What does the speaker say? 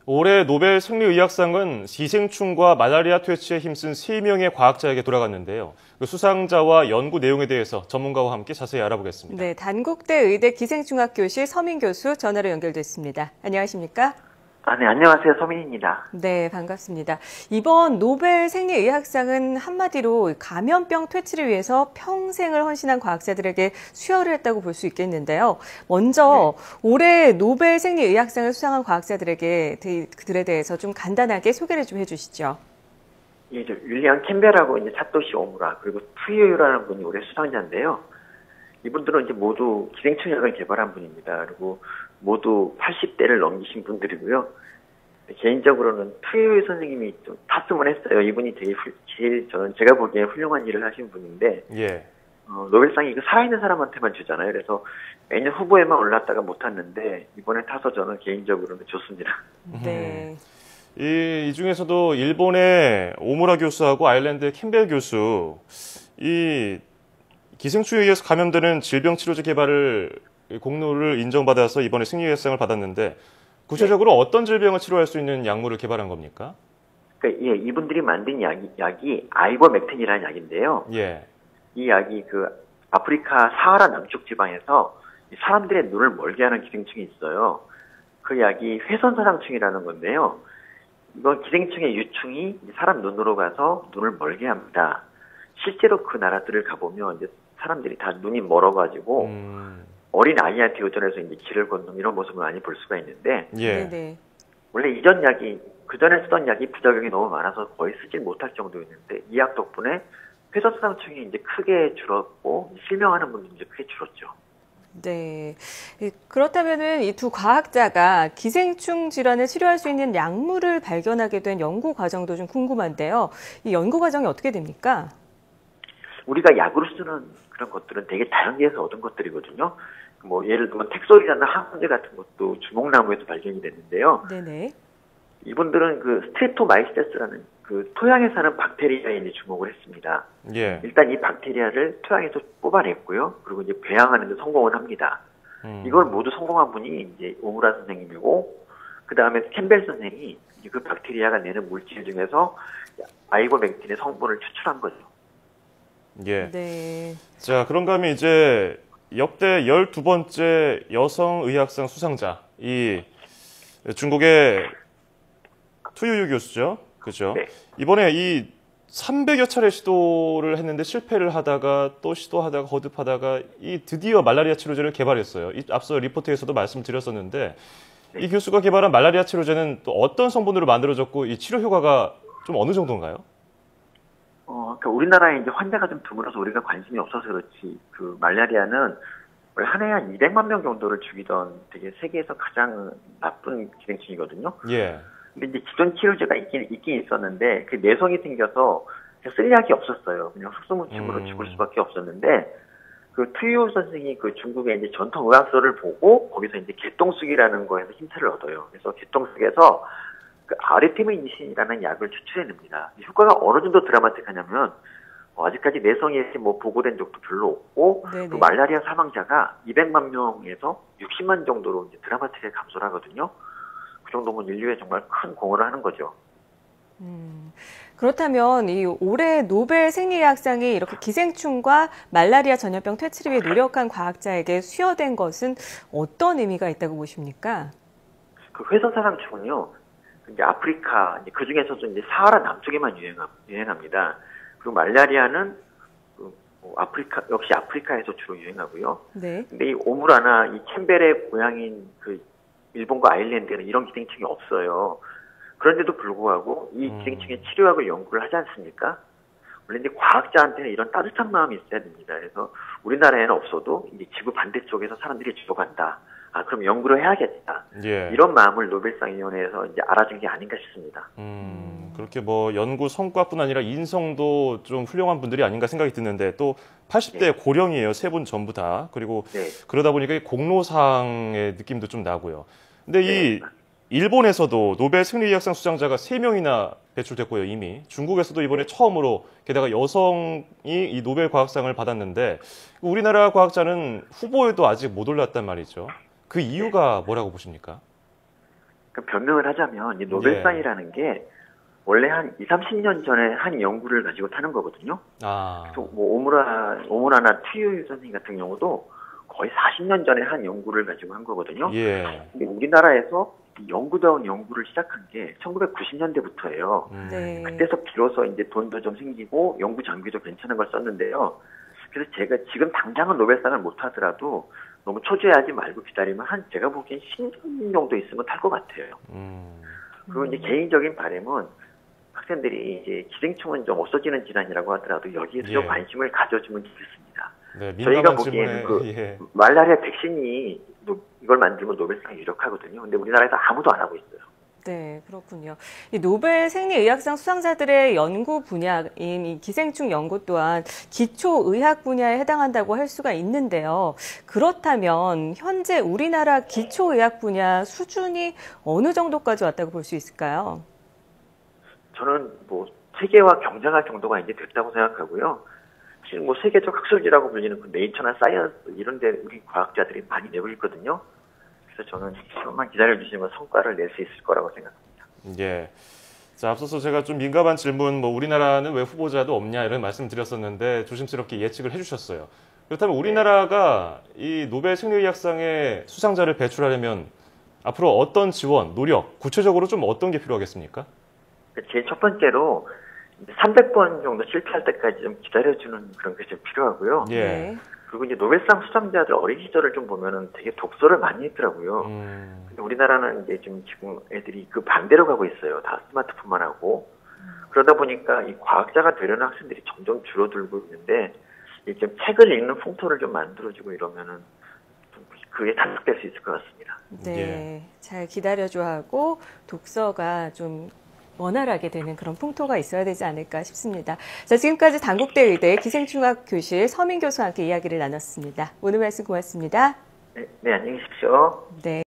올해 노벨 생리의학상은 기생충과 말라리아 퇴치에 힘쓴 3명의 과학자에게 돌아갔는데요. 그 수상자와 연구 내용에 대해서 전문가와 함께 자세히 알아보겠습니다. 네, 단국대 의대 기생충학교실 서민 교수 전화로 연결됐습니다. 안녕하십니까? 네, 안녕하세요. 서민입니다. 네, 반갑습니다. 이번 노벨 생리의학상은 한마디로 감염병 퇴치를 위해서 평생을 헌신한 과학자들에게 수여를 했다고 볼 수 있겠는데요. 먼저 올해 노벨 생리의학상을 수상한 과학자들에 대해서 좀 간단하게 소개를 좀 해주시죠. 예, 윌리엄 캠벨하고 이제 사토시 오무라 그리고 푸이오유라는 분이 올해 수상자인데요. 이분들은 이제 모두 기생충약을 개발한 분입니다. 그리고 모두 80대를 넘기신 분들이고요. 개인적으로는 푸이오유 선생님이 좀 탔으면 했어요. 이분이 되게 제가 보기에 훌륭한 일을 하신 분인데, 예. 노벨상이 이거 살아있는 사람한테만 주잖아요. 그래서 매년 후보에만 올랐다가 못 탔는데 이번에 타서 저는 개인적으로는 좋습니다. 네. 이 중에서도 일본의 오무라 교수하고 아일랜드의 캠벨 교수, 이 기생충에 의해서 감염되는 질병 치료제 개발을 공로를 인정받아서 이번에 승리의학상을 받았는데 구체적으로 어떤 질병을 치료할 수 있는 약물을 개발한 겁니까? 예, 이분들이 만든 약이 아이버맥틴이라는 약인데요. 예. 이 약이 그 아프리카 사하라 남쪽 지방에서 사람들의 눈을 멀게 하는 기생충이 있어요. 그 약이 회선사상충이라는 건데요. 이건 기생충의 유충이 사람 눈으로 가서 눈을 멀게 합니다. 실제로 그 나라들을 가보면 이제 사람들이 다 눈이 멀어가지고 어린 아이한테 의존해서 이제 길을 걷는 이런 모습을 많이 볼 수가 있는데, 예. 네네. 원래 그 전에 쓰던 약이 부작용이 너무 많아서 거의 쓰질 못할 정도였는데 이 약 덕분에 회선사상충이 이제 크게 줄었고 실명하는 분들이 이제 크게 줄었죠. 네. 그렇다면은 이 두 과학자가 기생충 질환을 치료할 수 있는 약물을 발견하게 된 연구 과정도 좀 궁금한데요. 이 연구 과정이 어떻게 됩니까? 우리가 약으로 쓰는 그런 것들은 되게 다양해서 얻은 것들이거든요. 뭐 예를 들면 텍솔이라는 항생제 같은 것도 주목나무에서 발견이 됐는데요. 네네. 이분들은 그 스트레토마이시스라는 그 토양에 사는 박테리아에 이제 주목을 했습니다. 예. 일단 이 박테리아를 토양에서 뽑아냈고요. 그리고 이제 배양하는 데 성공을 합니다. 이걸 모두 성공한 분이 이제 오무라 선생님이고, 그 다음에 캠벨 선생이 그 박테리아가 내는 물질 중에서 아이버맥틴의 성분을 추출한 거죠. 예. 네. 자, 그런가 하면 이제 역대 12번째 여성의학상 수상자, 이 중국의 투유유 교수죠. 그죠? 네. 이번에 이 300여 차례 시도를 했는데 실패를 하다가 또 시도하다가 거듭하다가 이 드디어 말라리아 치료제를 개발했어요. 앞서 리포트에서도 말씀드렸었는데 이 교수가 개발한 말라리아 치료제는 또 어떤 성분으로 만들어졌고 이 치료 효과가 좀 어느 정도인가요? 그러니까 우리나라에 이제 환자가 좀 드물어서 우리가 관심이 없어서 그렇지, 그 말라리아는 원래 한 해에 한 200만 명 정도를 죽이던 되게 세계에서 가장 나쁜 기생충이거든요. 예. 근데 이제 기존 치료제가 있긴 있었는데 그 내성이 생겨서 쓸 약이 없었어요. 그냥 흑수무침으로 죽을 수밖에 없었는데, 그 투유 선생이 그 중국의 이제 전통 의학서를 보고 거기서 이제 개똥쑥이라는 거에서 힌트를 얻어요. 그래서 개똥쑥에서 그 아르테미니신이라는 약을 추출해냅니다. 효과가 어느 정도 드라마틱하냐면 아직까지 내성이 뭐 보고된 적도 별로 없고, 그 말라리아 사망자가 200만 명에서 60만 정도로 이제 드라마틱하게 감소를 하거든요. 그 정도면 인류에 정말 큰 공헌을 하는 거죠. 그렇다면 이 올해 노벨 생리의학상이 이렇게 기생충과 말라리아 전염병 퇴치를 위해 노력한 과학자에게 수여된 것은 어떤 의미가 있다고 보십니까? 그 회선사상충은요, 이제 아프리카, 그 중에서도 이제 사하라 남쪽에만 유행합니다. 그리고 말라리아는 역시 아프리카에서 주로 유행하고요. 네. 근데 이 오무라나 이 캠벨의 고향인 그 일본과 아일랜드에는 이런 기생충이 없어요. 그런데도 불구하고 이 기생충의 치료약을 연구를 하지 않습니까? 원래 이제 과학자한테는 이런 따뜻한 마음이 있어야 됩니다. 그래서 우리나라에는 없어도 이제 지구 반대쪽에서 사람들이 죽어간다. 그럼 연구를 해야겠다. 예. 이런 마음을 노벨상위원회에서 이제 알아준 게 아닌가 싶습니다. 그렇게 뭐 연구 성과뿐 아니라 인성도 좀 훌륭한 분들이 아닌가 생각이 드는데 또 80대 고령이에요. 세 분 전부 다. 그리고 그러다 보니까 공로상의 느낌도 좀 나고요. 근데 이 일본에서도 노벨 생리의학상 수상자가 3명이나 배출됐고요, 이미. 중국에서도 이번에 처음으로 게다가 여성이 이 노벨 과학상을 받았는데 우리나라 과학자는 후보에도 아직 못 올랐단 말이죠. 그 이유가 뭐라고 보십니까? 변명을 하자면 이 노벨상이라는 게 원래 한 20, 30년 전에 한 연구를 가지고 타는 거거든요. 또 뭐 오무라나 트유유 선생님 같은 경우도 거의 40년 전에 한 연구를 가지고 한 거거든요. 예. 근데 우리나라에서 연구다운 연구를 시작한 게 1990년대부터예요. 네. 그때서 비로소 이제 돈도 좀 생기고 연구 장비도 괜찮은 걸 썼는데요. 그래서 제가 지금 당장은 노벨상을 못 하더라도 너무 초조해하지 말고 기다리면 제가 보기엔 10년 정도 있으면 탈 것 같아요. 그리고 이제 개인적인 바람은 학생들이 이제 기생충은 좀 없어지는 질환이라고 하더라도 여기에 좀 관심을 가져주면 좋겠습니다. 네, 저희가 보기에는 말라리아 백신이 이걸 만들면 노벨상이 유력하거든요. 근데 우리나라에서 아무도 안 하고 있어요. 네, 그렇군요. 이 노벨 생리의학상 수상자들의 연구 분야인 이 기생충 연구 또한 기초의학 분야에 해당한다고 할 수가 있는데요. 그렇다면 현재 우리나라 기초의학 분야 수준이 어느 정도까지 왔다고 볼 수 있을까요? 저는 뭐 세계와 경쟁할 정도가 이제 됐다고 생각하고요. 지금 뭐 세계적 학술지라고 불리는 그 네이처나 사이언스 이런 데 우리 과학자들이 많이 내고 있거든요. 그래서 저는 조금만 기다려주시면 성과를 낼 수 있을 거라고 생각합니다. 예. 자, 앞서서 제가 좀 민감한 질문, 뭐 우리나라는 왜 후보자도 없냐 이런 말씀 드렸었는데 조심스럽게 예측을 해주셨어요. 그렇다면 우리나라가 이 노벨 생리의학상의 수상자를 배출하려면 앞으로 어떤 지원, 노력, 구체적으로 좀 어떤 게 필요하겠습니까? 제일 첫 번째로 300번 정도 실패할 때까지 좀 기다려주는 그런 게 좀 필요하고요. 예. 네. 그리고 이제 노벨상 수상자들 어린 시절을 좀 보면은 되게 독서를 많이 했더라고요. 근데 우리나라는 이제 좀 지금 애들이 그 반대로 가고 있어요. 다 스마트폰만 하고. 그러다 보니까 이 과학자가 되려는 학생들이 점점 줄어들고 있는데, 이제 좀 책을 읽는 풍토를 좀 만들어주고 이러면은 좀 그게 단축될 수 있을 것 같습니다. 네. 예. 잘 기다려줘야 하고 독서가 좀 원활하게 되는 그런 풍토가 있어야 되지 않을까 싶습니다. 자, 지금까지 단국대 의대 기생충학 교실 서민 교수와 함께 이야기를 나눴습니다. 오늘 말씀 고맙습니다. 네, 안녕히 계십시오. 네.